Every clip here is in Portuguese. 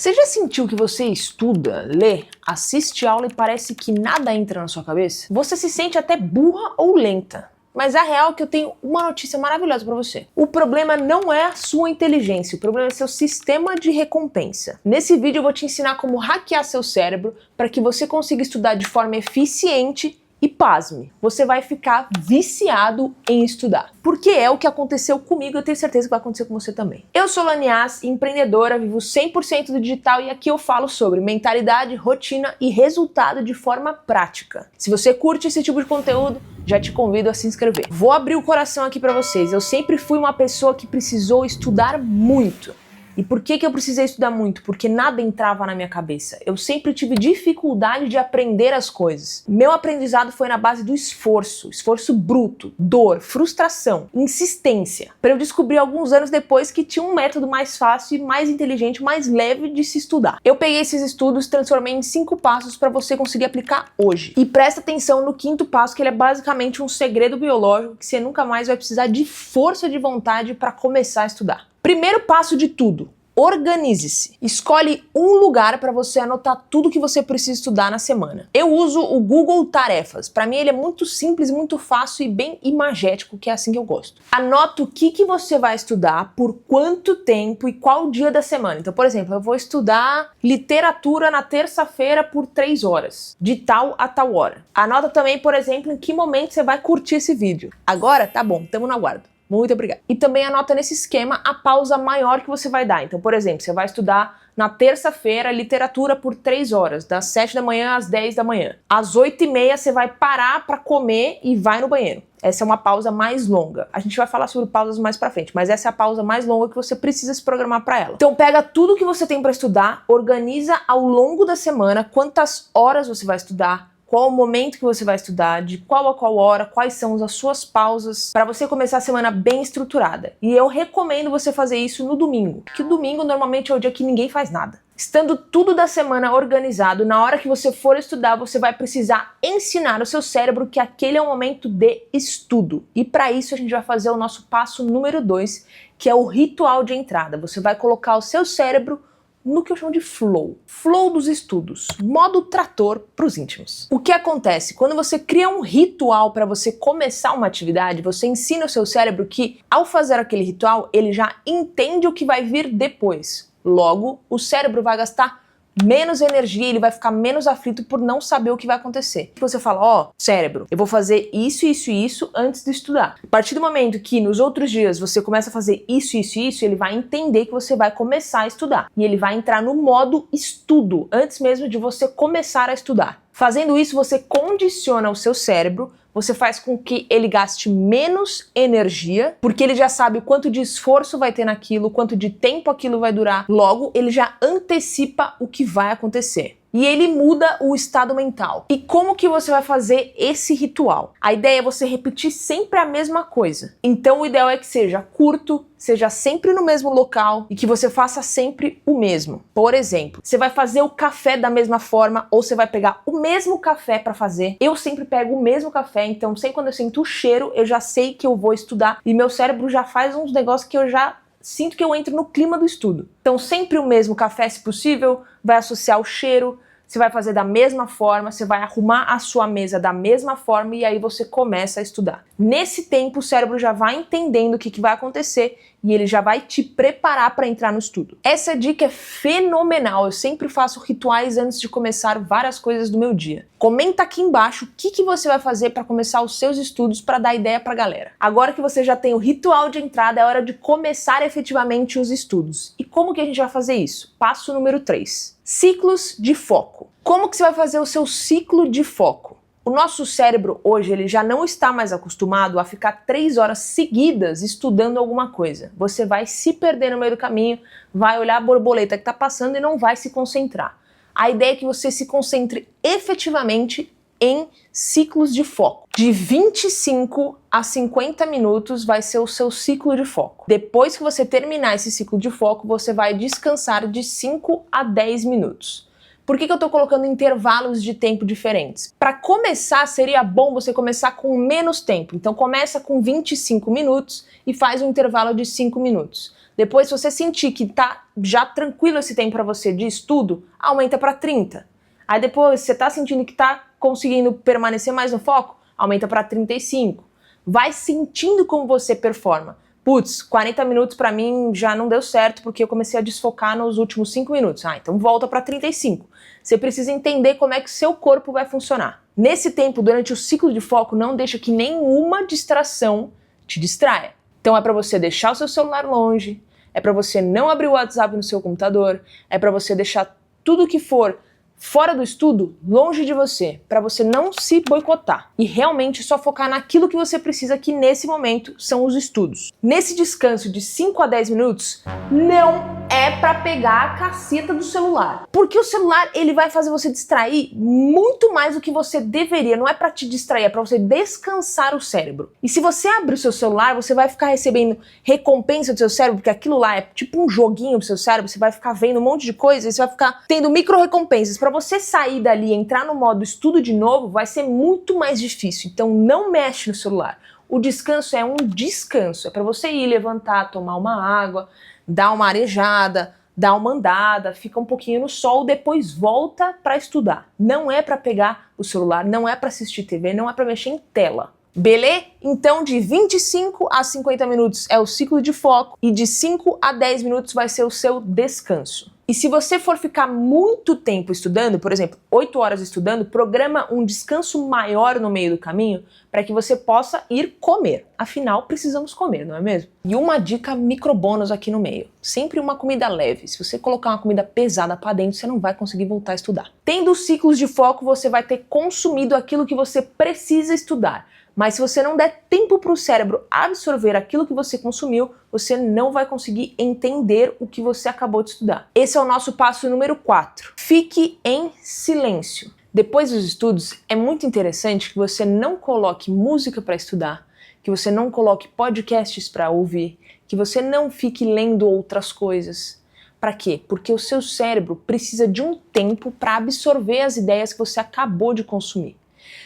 Você já sentiu que você estuda, lê, assiste aula e parece que nada entra na sua cabeça? Você se sente até burra ou lenta. Mas a real é que eu tenho uma notícia maravilhosa pra você. O problema não é a sua inteligência, o problema é seu sistema de recompensa. Nesse vídeo eu vou te ensinar como hackear seu cérebro para que você consiga estudar de forma eficiente e, pasme, você vai ficar viciado em estudar. Porque é o que aconteceu comigo e eu tenho certeza que vai acontecer com você também. Eu sou Laniaz, empreendedora, vivo 100% do digital e aqui eu falo sobre mentalidade, rotina e resultado de forma prática. Se você curte esse tipo de conteúdo, já te convido a se inscrever. Vou abrir o coração aqui pra vocês. Eu sempre fui uma pessoa que precisou estudar muito. E por que eu precisei estudar muito? Porque nada entrava na minha cabeça. Eu sempre tive dificuldade de aprender as coisas. Meu aprendizado foi na base do esforço bruto, dor, frustração, insistência. Para eu descobrir alguns anos depois que tinha um método mais fácil, mais inteligente, mais leve de se estudar. Eu peguei esses estudos, transformei em 5 passos para você conseguir aplicar hoje. E presta atenção no 5º passo, que ele é basicamente um segredo biológico que você nunca mais vai precisar de força de vontade para começar a estudar. Primeiro passo de tudo, organize-se. Escolhe um lugar para você anotar tudo que você precisa estudar na semana. Eu uso o Google Tarefas. Para mim ele é muito simples, muito fácil e bem imagético, que é assim que eu gosto. Anota o que você vai estudar, por quanto tempo e qual dia da semana. Então, por exemplo, eu vou estudar literatura na terça-feira por 3 horas, de tal a tal hora. Anota também, por exemplo, em que momento você vai curtir esse vídeo. Agora, tá bom, tamo no aguardo. Muito obrigada. E também anota nesse esquema a pausa maior que você vai dar. Então, por exemplo, você vai estudar na terça-feira literatura por 3 horas, das 7 da manhã às 10 da manhã. Às 8h30 você vai parar para comer e vai no banheiro. Essa é uma pausa mais longa. A gente vai falar sobre pausas mais pra frente, mas essa é a pausa mais longa que você precisa se programar para ela. Então pega tudo que você tem para estudar, organiza ao longo da semana quantas horas você vai estudar, qual o momento que você vai estudar, de qual a qual hora, quais são as suas pausas, para você começar a semana bem estruturada. E eu recomendo você fazer isso no domingo, que o domingo normalmente é o dia que ninguém faz nada. Estando tudo da semana organizado, na hora que você for estudar, você vai precisar ensinar o seu cérebro que aquele é um momento de estudo. E para isso a gente vai fazer o nosso passo número 2, que é o ritual de entrada. Você vai colocar o seu cérebro no que eu chamo de flow. Flow dos estudos. Modo trator para os íntimos. O que acontece? Quando você cria um ritual para você começar uma atividade, você ensina o seu cérebro que, ao fazer aquele ritual, ele já entende o que vai vir depois. Logo, o cérebro vai gastar menos energia, ele vai ficar menos aflito por não saber o que vai acontecer. Você fala, ó, cérebro, eu vou fazer isso, isso e isso antes de estudar. A partir do momento que nos outros dias você começa a fazer isso, isso e isso, ele vai entender que você vai começar a estudar. E ele vai entrar no modo estudo, antes mesmo de você começar a estudar. Fazendo isso, você condiciona o seu cérebro, você faz com que ele gaste menos energia, porque ele já sabe o quanto de esforço vai ter naquilo, o quanto de tempo aquilo vai durar. Logo, ele já antecipa o que vai acontecer. E ele muda o estado mental. E como que você vai fazer esse ritual? A ideia é você repetir sempre a mesma coisa. Então o ideal é que seja curto, seja sempre no mesmo local e que você faça sempre o mesmo. Por exemplo, você vai fazer o café da mesma forma ou você vai pegar o mesmo café para fazer. Eu sempre pego o mesmo café, então sempre quando eu sinto o cheiro, eu já sei que eu vou estudar e meu cérebro já faz uns negócios que eu já sinto que eu entro no clima do estudo. Então sempre o mesmo café, se possível, vai associar o cheiro, você vai fazer da mesma forma, você vai arrumar a sua mesa da mesma forma e aí você começa a estudar. Nesse tempo o cérebro já vai entendendo o que vai acontecer e ele já vai te preparar para entrar no estudo. Essa dica é fenomenal, eu sempre faço rituais antes de começar várias coisas do meu dia. Comenta aqui embaixo o que você vai fazer para começar os seus estudos para dar ideia pra galera. Agora que você já tem o ritual de entrada, é hora de começar efetivamente os estudos. E como que a gente vai fazer isso? Passo número 3. Ciclos de foco. Como que você vai fazer o seu ciclo de foco? O nosso cérebro hoje ele já não está mais acostumado a ficar 3 horas seguidas estudando alguma coisa. Você vai se perder no meio do caminho, vai olhar a borboleta que está passando e não vai se concentrar. A ideia é que você se concentre efetivamente em ciclos de foco. De 25 a 50 minutos vai ser o seu ciclo de foco. Depois que você terminar esse ciclo de foco, você vai descansar de 5 a 10 minutos. Por que eu estou colocando intervalos de tempo diferentes? Para começar, seria bom você começar com menos tempo. Então começa com 25 minutos e faz um intervalo de 5 minutos. Depois, se você sentir que tá já tranquilo esse tempo para você de estudo, aumenta para 30. Aí depois, você tá sentindo que tá conseguindo permanecer mais no foco, aumenta para 35. Vai sentindo como você performa. Putz, 40 minutos para mim já não deu certo porque eu comecei a desfocar nos últimos 5 minutos. Então volta para 35. Você precisa entender como é que seu corpo vai funcionar. Nesse tempo, durante o ciclo de foco, não deixa que nenhuma distração te distraia. Então é para você deixar o seu celular longe, é para você não abrir o WhatsApp no seu computador, é para você deixar tudo que for fora do estudo longe de você, para você não se boicotar e realmente só focar naquilo que você precisa, que nesse momento são os estudos. Nesse descanso de 5 a 10 minutos, não é para pegar a caceta do celular, porque o celular ele vai fazer você distrair muito mais do que você deveria. Não é para te distrair, é para você descansar o cérebro. E se você abrir o seu celular, você vai ficar recebendo recompensa do seu cérebro, porque aquilo lá é tipo um joguinho pro seu cérebro. Você vai ficar vendo um monte de coisa e você vai ficar tendo micro recompensas. Para você sair dali e entrar no modo estudo de novo, vai ser muito mais difícil. Então não mexe no celular. O descanso é um descanso, é para você ir levantar, tomar uma água, dar uma arejada, dar uma andada, fica um pouquinho no sol, depois volta para estudar. Não é para pegar o celular, não é para assistir TV, não é para mexer em tela. Beleza? Então de 25 a 50 minutos é o ciclo de foco e de 5 a 10 minutos vai ser o seu descanso. E se você for ficar muito tempo estudando, por exemplo, 8 horas estudando, programa um descanso maior no meio do caminho para que você possa ir comer. Afinal, precisamos comer, não é mesmo? E uma dica microbônus aqui no meio. Sempre uma comida leve. Se você colocar uma comida pesada para dentro, você não vai conseguir voltar a estudar. Tendo ciclos de foco, você vai ter consumido aquilo que você precisa estudar. Mas se você não der tempo para o cérebro absorver aquilo que você consumiu, você não vai conseguir entender o que você acabou de estudar. Esse é o nosso passo número 4. Fique em silêncio. Depois dos estudos, é muito interessante que você não coloque música para estudar, que você não coloque podcasts para ouvir, que você não fique lendo outras coisas. Para quê? Porque o seu cérebro precisa de um tempo para absorver as ideias que você acabou de consumir.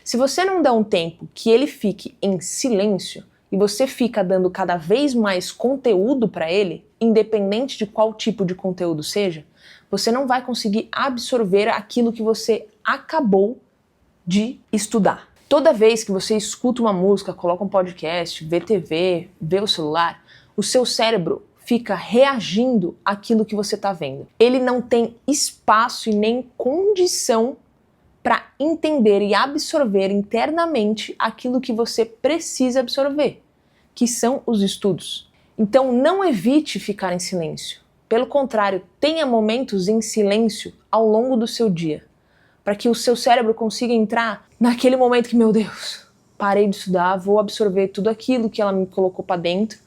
Se você não dá um tempo que ele fique em silêncio e você fica dando cada vez mais conteúdo para ele, independente de qual tipo de conteúdo seja, você não vai conseguir absorver aquilo que você acabou de estudar. Toda vez que você escuta uma música, coloca um podcast, vê TV, vê o celular, o seu cérebro fica reagindo àquilo que você está vendo. Ele não tem espaço e nem condição para entender e absorver internamente aquilo que você precisa absorver, que são os estudos. Então não evite ficar em silêncio. Pelo contrário, tenha momentos em silêncio ao longo do seu dia, para que o seu cérebro consiga entrar naquele momento que, meu Deus, parei de estudar, vou absorver tudo aquilo que ela me colocou para dentro,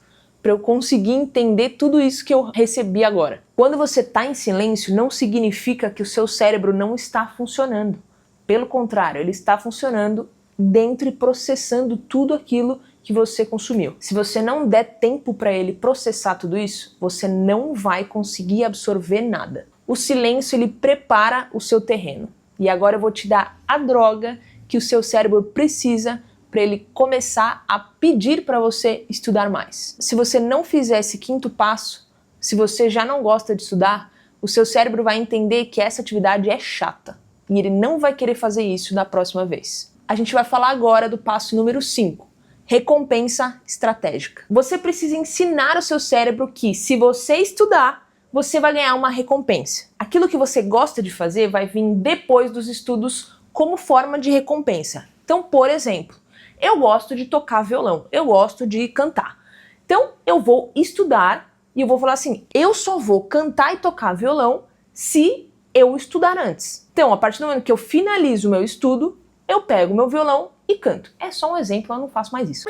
para eu conseguir entender tudo isso que eu recebi agora. Quando você está em silêncio, não significa que o seu cérebro não está funcionando. Pelo contrário, ele está funcionando dentro e processando tudo aquilo que você consumiu. Se você não der tempo para ele processar tudo isso, você não vai conseguir absorver nada. O silêncio, ele prepara o seu terreno. E agora eu vou te dar a droga que o seu cérebro precisa para ele começar a pedir para você estudar mais. Se você não fizer esse quinto passo, se você já não gosta de estudar, o seu cérebro vai entender que essa atividade é chata. E ele não vai querer fazer isso da próxima vez. A gente vai falar agora do passo número 5. Recompensa estratégica. Você precisa ensinar o seu cérebro que, se você estudar, você vai ganhar uma recompensa. Aquilo que você gosta de fazer vai vir depois dos estudos como forma de recompensa. Então, por exemplo, eu gosto de tocar violão, eu gosto de cantar. Então, eu vou estudar e eu vou falar assim, eu só vou cantar e tocar violão se eu estudar antes. Então, a partir do momento que eu finalizo o meu estudo, eu pego o meu violão e canto. É só um exemplo, eu não faço mais isso.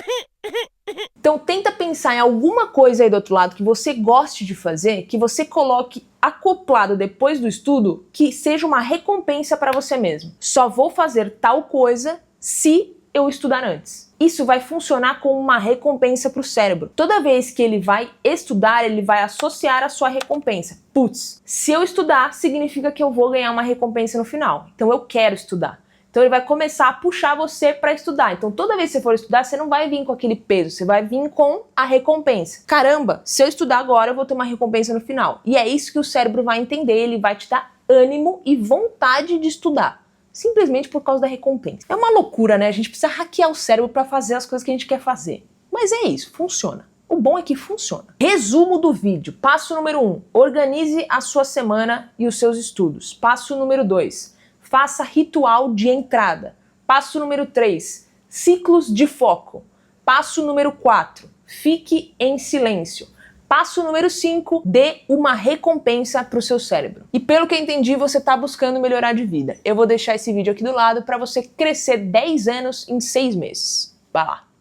Então, tenta pensar em alguma coisa aí do outro lado que você goste de fazer, que você coloque acoplado depois do estudo, que seja uma recompensa para você mesmo. Só vou fazer tal coisa se eu estudar antes. Isso vai funcionar como uma recompensa para o cérebro. Toda vez que ele vai estudar, ele vai associar a sua recompensa. Putz, se eu estudar, significa que eu vou ganhar uma recompensa no final. Então eu quero estudar. Então ele vai começar a puxar você para estudar. Então toda vez que você for estudar, você não vai vir com aquele peso, você vai vir com a recompensa. Caramba, se eu estudar agora, eu vou ter uma recompensa no final. E é isso que o cérebro vai entender, ele vai te dar ânimo e vontade de estudar. Simplesmente por causa da recompensa. É uma loucura, né? A gente precisa hackear o cérebro para fazer as coisas que a gente quer fazer. Mas é isso, funciona. O bom é que funciona. Resumo do vídeo. Passo número 1. Organize a sua semana e os seus estudos. Passo número 2. Faça ritual de entrada. Passo número 3. Ciclos de foco. Passo número 4. Fique em silêncio. Passo número 5, dê uma recompensa para o seu cérebro. E pelo que eu entendi, você está buscando melhorar de vida. Eu vou deixar esse vídeo aqui do lado para você crescer 10 anos em 6 meses. Vai lá!